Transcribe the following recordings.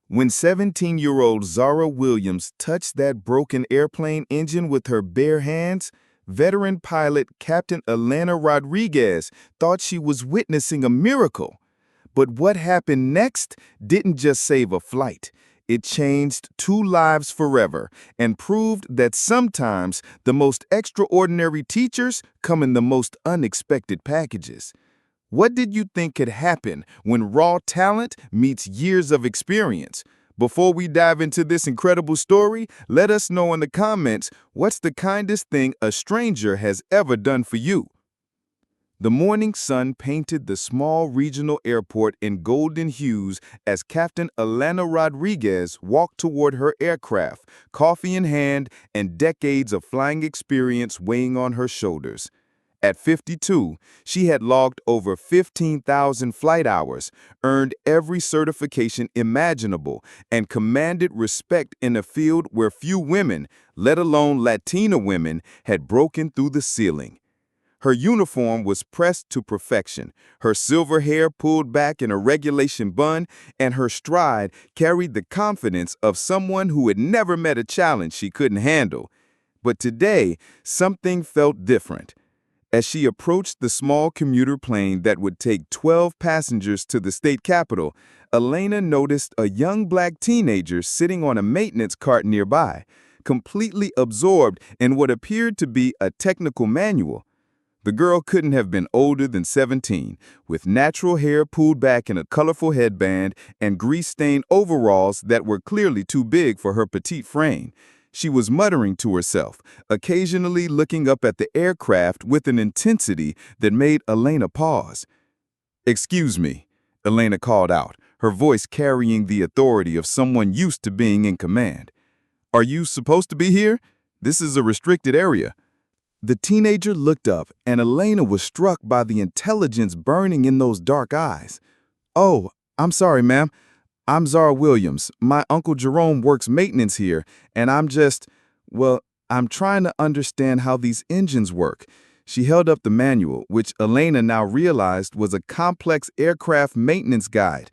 When 17-year-old Zara Williams touched that broken airplane engine with her bare hands, veteran pilot Captain Elena Rodriguez thought she was witnessing a miracle. But what happened next didn't just save a flight. It changed two lives forever and proved that sometimes the most extraordinary teachers come in the most unexpected packages. What did you think could happen when raw talent meets years of experience? Before we dive into this incredible story, let us know in the comments what's the kindest thing a stranger has ever done for you. The morning sun painted the small regional airport in golden hues as Captain Elena Rodriguez walked toward her aircraft, coffee in hand and decades of flying experience weighing on her shoulders. At 52, she had logged over 15,000 flight hours, earned every certification imaginable, and commanded respect in a field where few women, let alone Latina women, had broken through the ceiling. Her uniform was pressed to perfection, her silver hair pulled back in a regulation bun, and her stride carried the confidence of someone who had never met a challenge she couldn't handle. But today, something felt different. As she approached the small commuter plane that would take 12 passengers to the state capitol, Elena noticed a young black teenager sitting on a maintenance cart nearby, completely absorbed in what appeared to be a technical manual. The girl couldn't have been older than 17, with natural hair pulled back in a colorful headband and grease-stained overalls that were clearly too big for her petite frame. She was muttering to herself, occasionally looking up at the aircraft with an intensity that made Elena pause. "Excuse me," Elena called out, her voice carrying the authority of someone used to being in command. "Are you supposed to be here? This is a restricted area." The teenager looked up, and Elena was struck by the intelligence burning in those dark eyes. "Oh, I'm sorry, ma'am. I'm Zara Williams. My Uncle Jerome works maintenance here, and I'm trying to understand how these engines work." She held up the manual, which Elena now realized was a complex aircraft maintenance guide.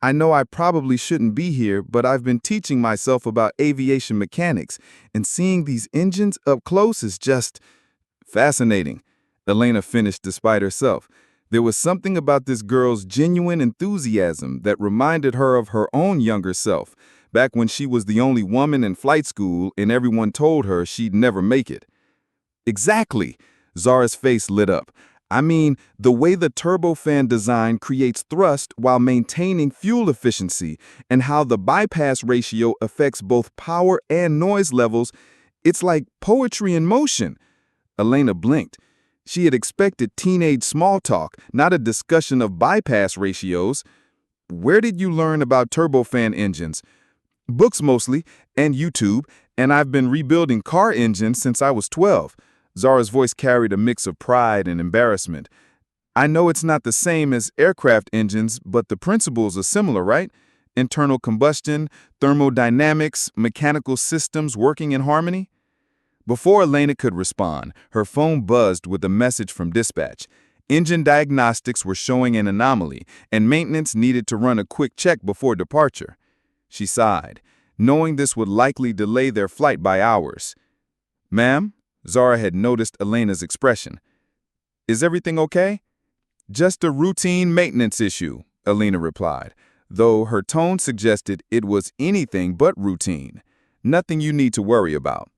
"I know I probably shouldn't be here, but I've been teaching myself about aviation mechanics, and seeing these engines up close is just fascinating," Elena finished despite herself. There was something about this girl's genuine enthusiasm that reminded her of her own younger self, back when she was the only woman in flight school and everyone told her she'd never make it. "Exactly," Zara's face lit up. "I mean, the way the turbofan design creates thrust while maintaining fuel efficiency, and how the bypass ratio affects both power and noise levels, it's like poetry in motion." Elena blinked. She had expected teenage small talk, not a discussion of bypass ratios. "Where did you learn about turbofan engines?" "Books mostly, and YouTube, and I've been rebuilding car engines since I was 12. Zara's voice carried a mix of pride and embarrassment. "I know it's not the same as aircraft engines, but the principles are similar, right? Internal combustion, thermodynamics, mechanical systems working in harmony." Before Elena could respond, her phone buzzed with a message from dispatch. Engine diagnostics were showing an anomaly, and maintenance needed to run a quick check before departure. She sighed, knowing this would likely delay their flight by hours. "Ma'am?" Zara had noticed Elena's expression. "Is everything okay?" "Just a routine maintenance issue," Elena replied, though her tone suggested it was anything but routine. "Nothing you need to worry about."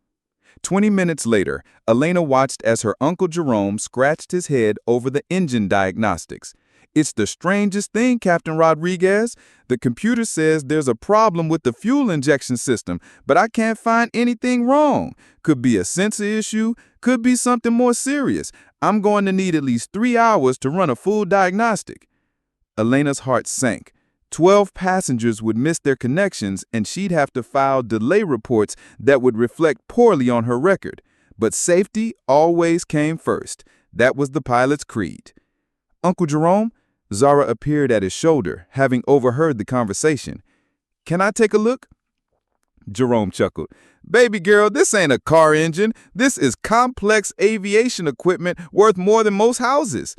20 minutes later, Elena watched as her Uncle Jerome scratched his head over the engine diagnostics. "It's the strangest thing, Captain Rodriguez. The computer says there's a problem with the fuel injection system, but I can't find anything wrong. Could be a sensor issue, could be something more serious. I'm going to need at least 3 hours to run a full diagnostic." Elena's heart sank. 12 passengers would miss their connections, and she'd have to file delay reports that would reflect poorly on her record. But safety always came first. That was the pilot's creed. "Uncle Jerome?" Zara appeared at his shoulder, having overheard the conversation. "Can I take a look?" Jerome chuckled. "Baby girl, this ain't a car engine. This is complex aviation equipment worth more than most houses."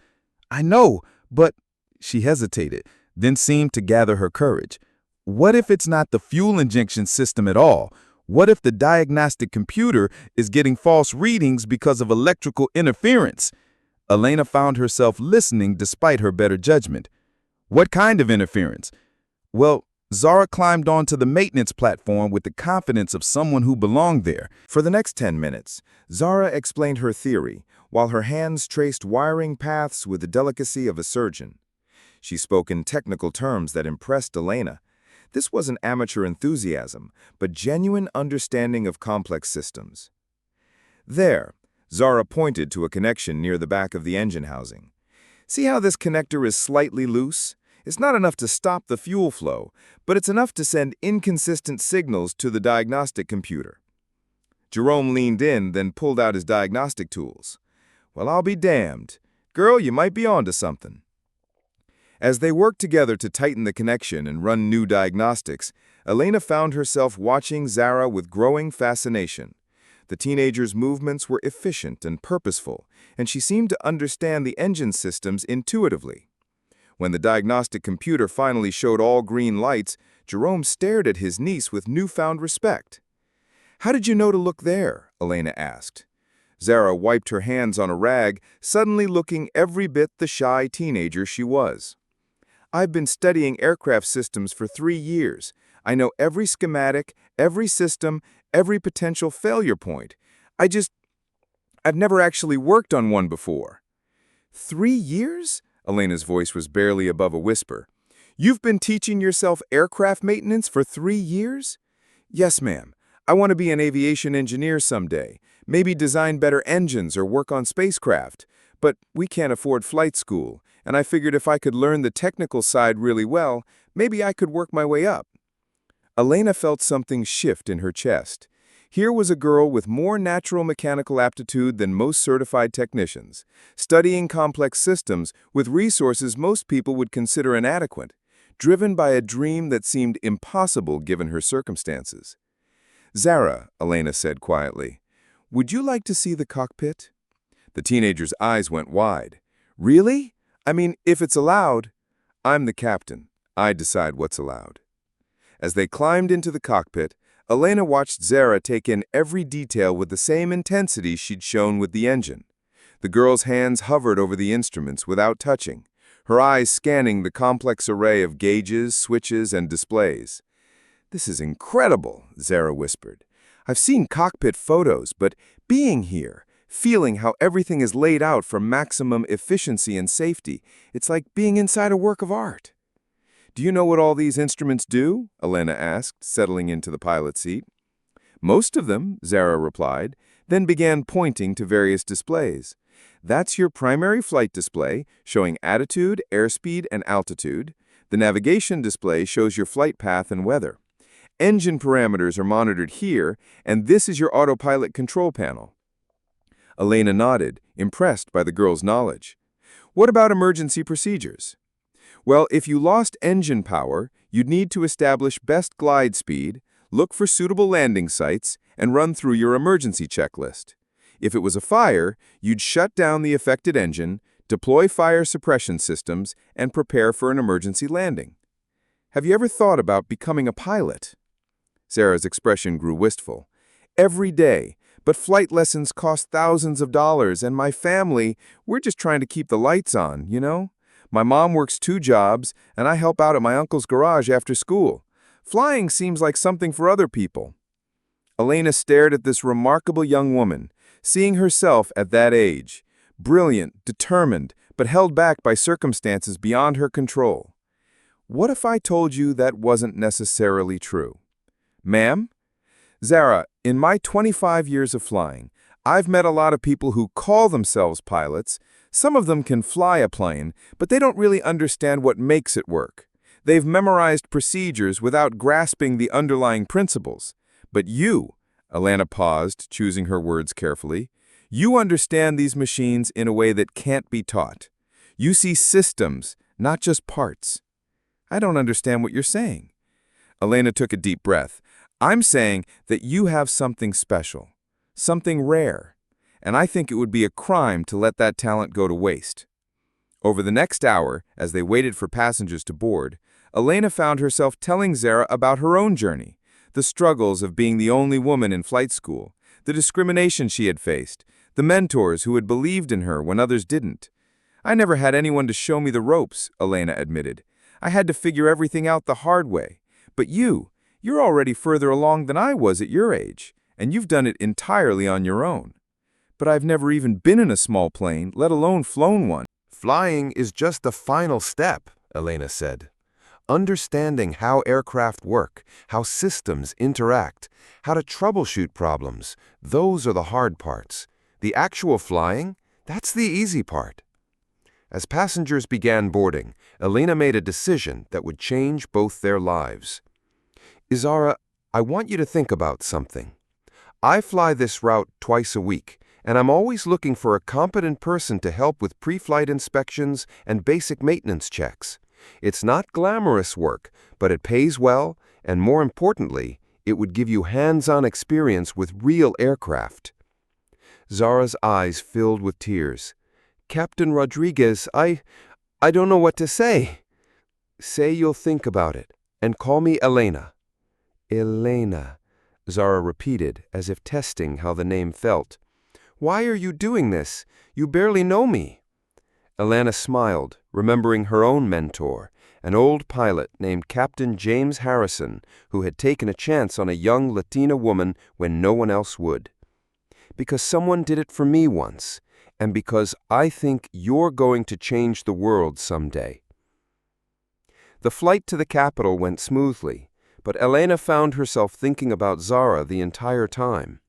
"I know, but—" She hesitated, then seemed to gather her courage. What if it's not the fuel injection system at all? What if the diagnostic computer is getting false readings because of electrical interference? Elena found herself listening despite her better judgment. What kind of interference? Well, Zara climbed onto the maintenance platform with the confidence of someone who belonged there. For the next 10 minutes, Zara explained her theory, while her hands traced wiring paths with the delicacy of a surgeon. She spoke in technical terms that impressed Elena. This wasn't amateur enthusiasm, but genuine understanding of complex systems. There, Zara pointed to a connection near the back of the engine housing. See how this connector is slightly loose? It's not enough to stop the fuel flow, but it's enough to send inconsistent signals to the diagnostic computer. Jerome leaned in, then pulled out his diagnostic tools. Well, I'll be damned. Girl, you might be onto something. As they worked together to tighten the connection and run new diagnostics, Elena found herself watching Zara with growing fascination. The teenager's movements were efficient and purposeful, and she seemed to understand the engine systems intuitively. When the diagnostic computer finally showed all green lights, Jerome stared at his niece with newfound respect. "How did you know to look there?" Elena asked. Zara wiped her hands on a rag, suddenly looking every bit the shy teenager she was. "I've been studying aircraft systems for 3 years. I know every schematic, every system, every potential failure point. I've never actually worked on one before." 3 years? Elena's voice was barely above a whisper. "You've been teaching yourself aircraft maintenance for 3 years?" "Yes, ma'am. I want to be an aviation engineer someday. Maybe design better engines or work on spacecraft. But we can't afford flight school, and I figured if I could learn the technical side really well, maybe I could work my way up." Elena felt something shift in her chest. Here was a girl with more natural mechanical aptitude than most certified technicians, studying complex systems with resources most people would consider inadequate, driven by a dream that seemed impossible given her circumstances. "Zara," Elena said quietly, "would you like to see the cockpit?" The teenager's eyes went wide. "Really? I mean, if it's allowed." "I'm the captain. I decide what's allowed." As they climbed into the cockpit, Elena watched Zara take in every detail with the same intensity she'd shown with the engine. The girl's hands hovered over the instruments without touching, her eyes scanning the complex array of gauges, switches, and displays. "This is incredible," Zara whispered. "I've seen cockpit photos, but being here, feeling how everything is laid out for maximum efficiency and safety, it's like being inside a work of art." "Do you know what all these instruments do?" Elena asked, settling into the pilot seat. "Most of them," Zara replied, then began pointing to various displays. "That's your primary flight display, showing attitude, airspeed, and altitude. The navigation display shows your flight path and weather. Engine parameters are monitored here, and this is your autopilot control panel." Elena nodded, impressed by the girl's knowledge. "What about emergency procedures?" "Well, if you lost engine power, you'd need to establish best glide speed, look for suitable landing sites, and run through your emergency checklist. If it was a fire, you'd shut down the affected engine, deploy fire suppression systems, and prepare for an emergency landing. Have you ever thought about becoming a pilot?" Sarah's expression grew wistful. "Every day, but flight lessons cost thousands of dollars, and my family, we're just trying to keep the lights on, you know? My mom works 2 jobs, and I help out at my uncle's garage after school. Flying seems like something for other people." Elena stared at this remarkable young woman, seeing herself at that age, brilliant, determined, but held back by circumstances beyond her control. "What if I told you that wasn't necessarily true?" "Ma'am?" "Zara, in my 25 years of flying, I've met a lot of people who call themselves pilots. Some of them can fly a plane, but they don't really understand what makes it work. They've memorized procedures without grasping the underlying principles. But you," Elena paused, choosing her words carefully, "you understand these machines in a way that can't be taught. You see systems, not just parts." "I don't understand what you're saying." Elena took a deep breath. "I'm saying that you have something special, something rare, and I think it would be a crime to let that talent go to waste." Over the next hour, as they waited for passengers to board, Elena found herself telling Zara about her own journey, the struggles of being the only woman in flight school, the discrimination she had faced, the mentors who had believed in her when others didn't. "I never had anyone to show me the ropes," Elena admitted. "I had to figure everything out the hard way. But you're already further along than I was at your age, and you've done it entirely on your own." "But I've never even been in a small plane, let alone flown one." "Flying is just the final step," Elena said. "Understanding how aircraft work, how systems interact, how to troubleshoot problems, those are the hard parts. The actual flying, that's the easy part." As passengers began boarding, Elena made a decision that would change both their lives. "Zara, I want you to think about something. I fly this route twice a week, and I'm always looking for a competent person to help with pre-flight inspections and basic maintenance checks. It's not glamorous work, but it pays well, and more importantly, it would give you hands-on experience with real aircraft." Zara's eyes filled with tears. "Captain Rodriguez, I don't know what to say." "Say you'll think about it, and call me Elena." "Elena," Zara repeated, as if testing how the name felt. "Why are you doing this? You barely know me." Elena smiled, remembering her own mentor, an old pilot named Captain James Harrison, who had taken a chance on a young Latina woman when no one else would. "Because someone did it for me once, and because I think you're going to change the world someday." The flight to the capital went smoothly, but Elena found herself thinking about Zara the entire time.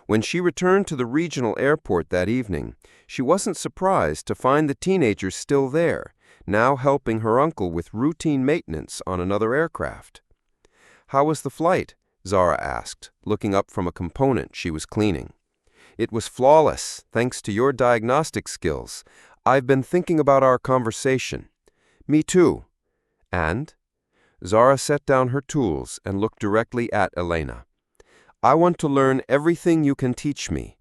When she returned to the regional airport that evening, she wasn't surprised to find the teenagers still there, now helping her uncle with routine maintenance on another aircraft. "How was the flight?" Zara asked, looking up from a component she was cleaning. "It was flawless, thanks to your diagnostic skills. I've been thinking about our conversation." "Me too." "And?" Zara set down her tools and looked directly at Elena. "I want to learn everything you can teach me,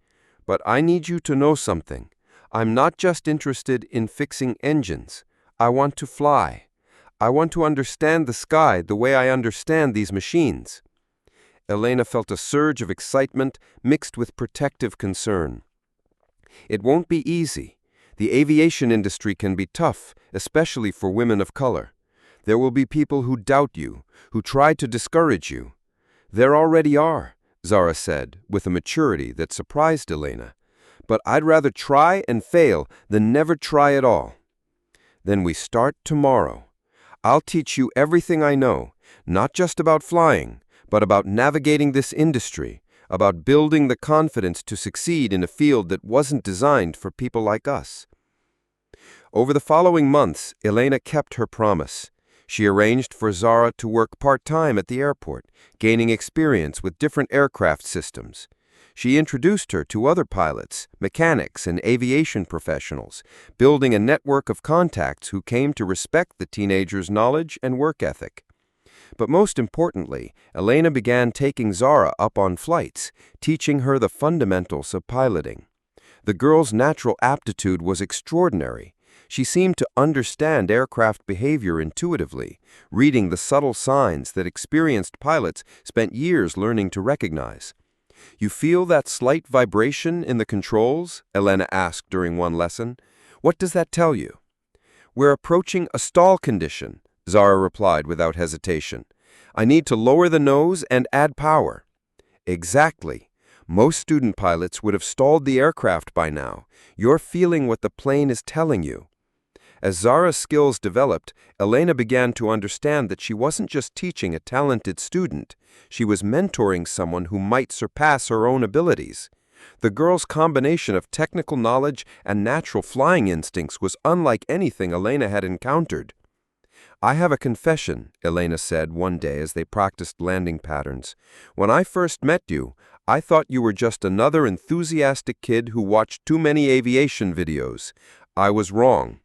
but I need you to know something. I'm not just interested in fixing engines. I want to fly. I want to understand the sky the way I understand these machines." Elena felt a surge of excitement mixed with protective concern. "It won't be easy. The aviation industry can be tough, especially for women of color. There will be people who doubt you, who try to discourage you. There already are," Zara said, with a maturity that surprised Elena. "But I'd rather try and fail than never try at all." "Then we start tomorrow. I'll teach you everything I know, not just about flying, but about navigating this industry, about building the confidence to succeed in a field that wasn't designed for people like us." Over the following months, Elena kept her promise. She arranged for Zara to work part-time at the airport, gaining experience with different aircraft systems. She introduced her to other pilots, mechanics, and aviation professionals, building a network of contacts who came to respect the teenager's knowledge and work ethic. But most importantly, Elena began taking Zara up on flights, teaching her the fundamentals of piloting. The girl's natural aptitude was extraordinary. She seemed to understand aircraft behavior intuitively, reading the subtle signs that experienced pilots spent years learning to recognize. "You feel that slight vibration in the controls?" Elena asked during one lesson. "What does that tell you?" "We're approaching a stall condition," Zara replied without hesitation. "I need to lower the nose and add power." "Exactly. Most student pilots would have stalled the aircraft by now. You're feeling what the plane is telling you." As Zara's skills developed, Elena began to understand that she wasn't just teaching a talented student. She was mentoring someone who might surpass her own abilities. The girl's combination of technical knowledge and natural flying instincts was unlike anything Elena had encountered. "I have a confession," Elena said one day as they practiced landing patterns. "When I first met you, I thought you were just another enthusiastic kid who watched too many aviation videos. I was wrong."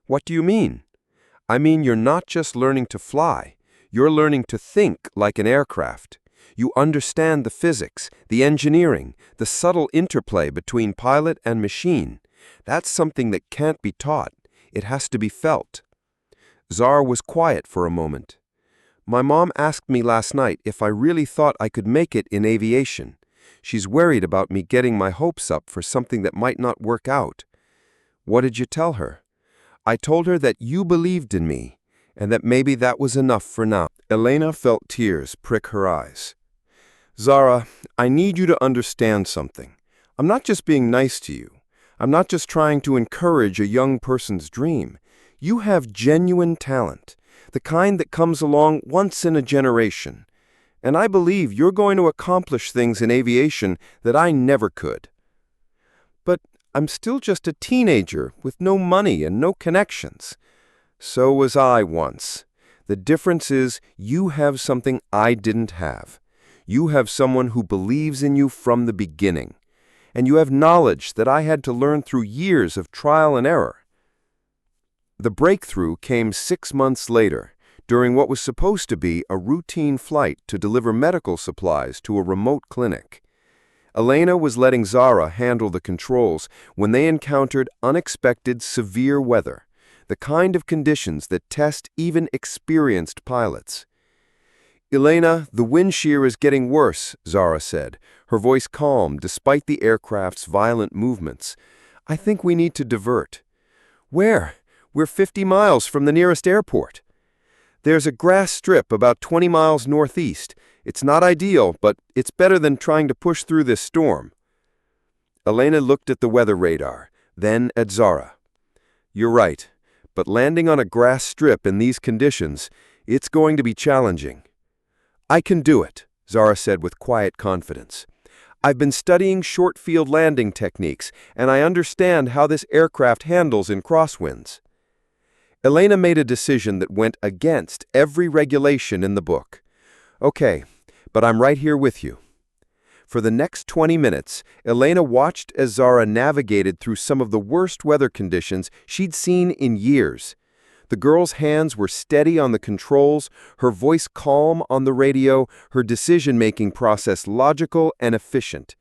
"What do you mean?" "I mean you're not just learning to fly. You're learning to think like an aircraft. You understand the physics, the engineering, the subtle interplay between pilot and machine. That's something that can't be taught. It has to be felt." Zara was quiet for a moment. My mom asked me last night if I really thought I could make it in aviation. She's worried about me getting my hopes up for something that might not work out. What did you tell her? I told her that you believed in me, and that maybe that was enough for now. Elena felt tears prick her eyes. Zara, I need you to understand something. I'm not just being nice to you. I'm not just trying to encourage a young person's dream. You have genuine talent, the kind that comes along once in a generation. And I believe you're going to accomplish things in aviation that I never could. But I'm still just a teenager with no money and no connections. So was I once. The difference is you have something I didn't have. You have someone who believes in you from the beginning. And you have knowledge that I had to learn through years of trial and error. The breakthrough came 6 months later, during what was supposed to be a routine flight to deliver medical supplies to a remote clinic. Elena was letting Zara handle the controls when they encountered unexpected severe weather, the kind of conditions that test even experienced pilots. Elena, the wind shear is getting worse, Zara said, her voice calm despite the aircraft's violent movements. I think we need to divert. Where? We're 50 miles from the nearest airport. There's a grass strip about 20 miles northeast. It's not ideal, but it's better than trying to push through this storm. Elena looked at the weather radar, then at Zara. You're right, but landing on a grass strip in these conditions, it's going to be challenging. I can do it, Zara said with quiet confidence. I've been studying short-field landing techniques, and I understand how this aircraft handles in crosswinds. Elena made a decision that went against every regulation in the book. Okay, but I'm right here with you. For the next 20 minutes, Elena watched as Zara navigated through some of the worst weather conditions she'd seen in years. The girl's hands were steady on the controls, her voice calm on the radio, her decision-making process logical and efficient.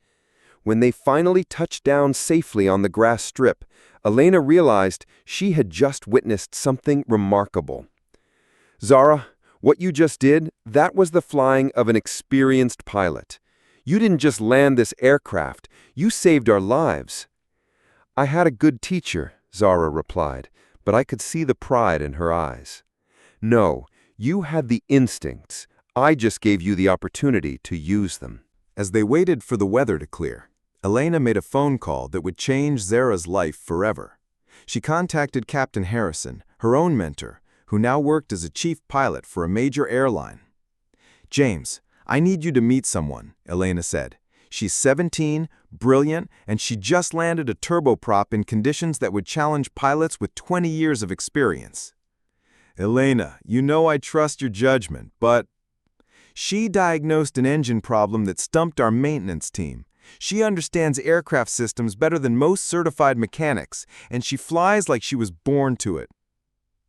When they finally touched down safely on the grass strip, Elena realized she had just witnessed something remarkable. Zara, what you just did, that was the flying of an experienced pilot. You didn't just land this aircraft, you saved our lives. I had a good teacher, Zara replied, but I could see the pride in her eyes. No, you had the instincts. I just gave you the opportunity to use them. As they waited for the weather to clear, Elena made a phone call that would change Zara's life forever. She contacted Captain Harrison, her own mentor, who now worked as a chief pilot for a major airline. James, I need you to meet someone, Elena said. She's 17, brilliant, and she just landed a turboprop in conditions that would challenge pilots with 20 years of experience. Elena, you know I trust your judgment, but... She diagnosed an engine problem that stumped our maintenance team. She understands aircraft systems better than most certified mechanics, and she flies like she was born to it.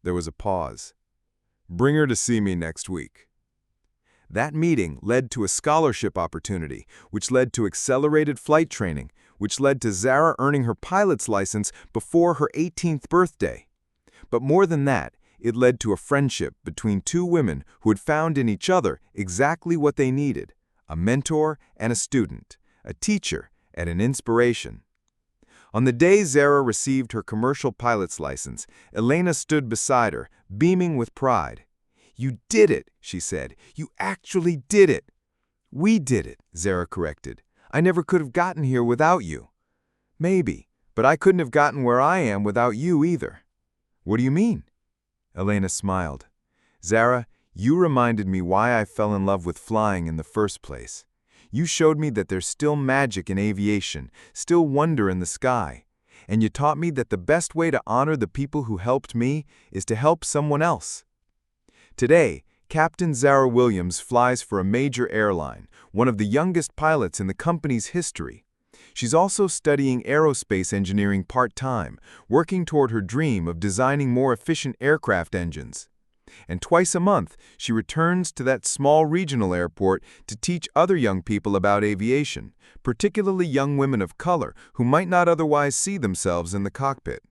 There was a pause. Bring her to see me next week. That meeting led to a scholarship opportunity, which led to accelerated flight training, which led to Zara earning her pilot's license before her 18th birthday. But more than that, it led to a friendship between two women who had found in each other exactly what they needed, a mentor and a student, a teacher and an inspiration. On the day Zara received her commercial pilot's license, Elena stood beside her, beaming with pride. You did it, she said. You actually did it. We did it, Zara corrected. I never could have gotten here without you. Maybe, but I couldn't have gotten where I am without you either. What do you mean? Elena smiled. Zara, you reminded me why I fell in love with flying in the first place. You showed me that there's still magic in aviation, still wonder in the sky. And you taught me that the best way to honor the people who helped me is to help someone else. Today, Captain Zara Williams flies for a major airline, one of the youngest pilots in the company's history. She's also studying aerospace engineering part-time, working toward her dream of designing more efficient aircraft engines. And twice a month, she returns to that small regional airport to teach other young people about aviation, particularly young women of color who might not otherwise see themselves in the cockpit.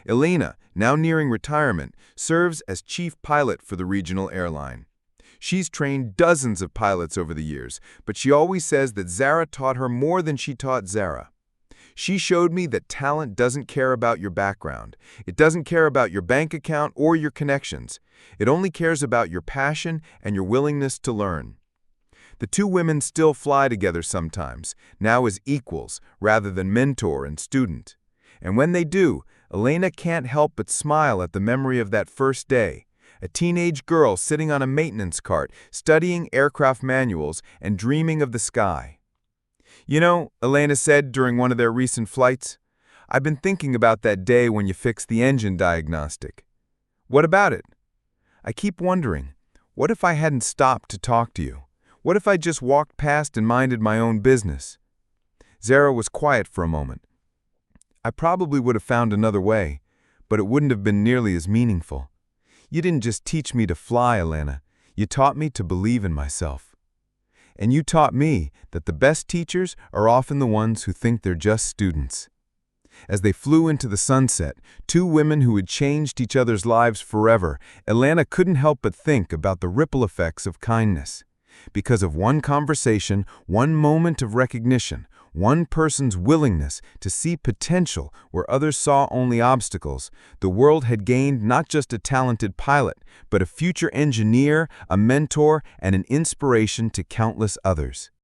Elena, now nearing retirement, serves as chief pilot for the regional airline. She's trained dozens of pilots over the years, but she always says that Zara taught her more than she taught Zara. She showed me that talent doesn't care about your background. It doesn't care about your bank account or your connections. It only cares about your passion and your willingness to learn. The two women still fly together sometimes, now as equals rather than mentor and student. And when they do, Elena can't help but smile at the memory of that first day. A teenage girl sitting on a maintenance cart, studying aircraft manuals and dreaming of the sky. You know, Elena said during one of their recent flights, I've been thinking about that day when you fixed the engine diagnostic. What about it? I keep wondering, what if I hadn't stopped to talk to you? What if I just walked past and minded my own business? Zara was quiet for a moment. I probably would have found another way, but it wouldn't have been nearly as meaningful. You didn't just teach me to fly, Elena. You taught me to believe in myself. And you taught me that the best teachers are often the ones who think they're just students. As they flew into the sunset, two women who had changed each other's lives forever, Elena couldn't help but think about the ripple effects of kindness. Because of one conversation, one moment of recognition, one person's willingness to see potential where others saw only obstacles, the world had gained not just a talented pilot, but a future engineer, a mentor, and an inspiration to countless others.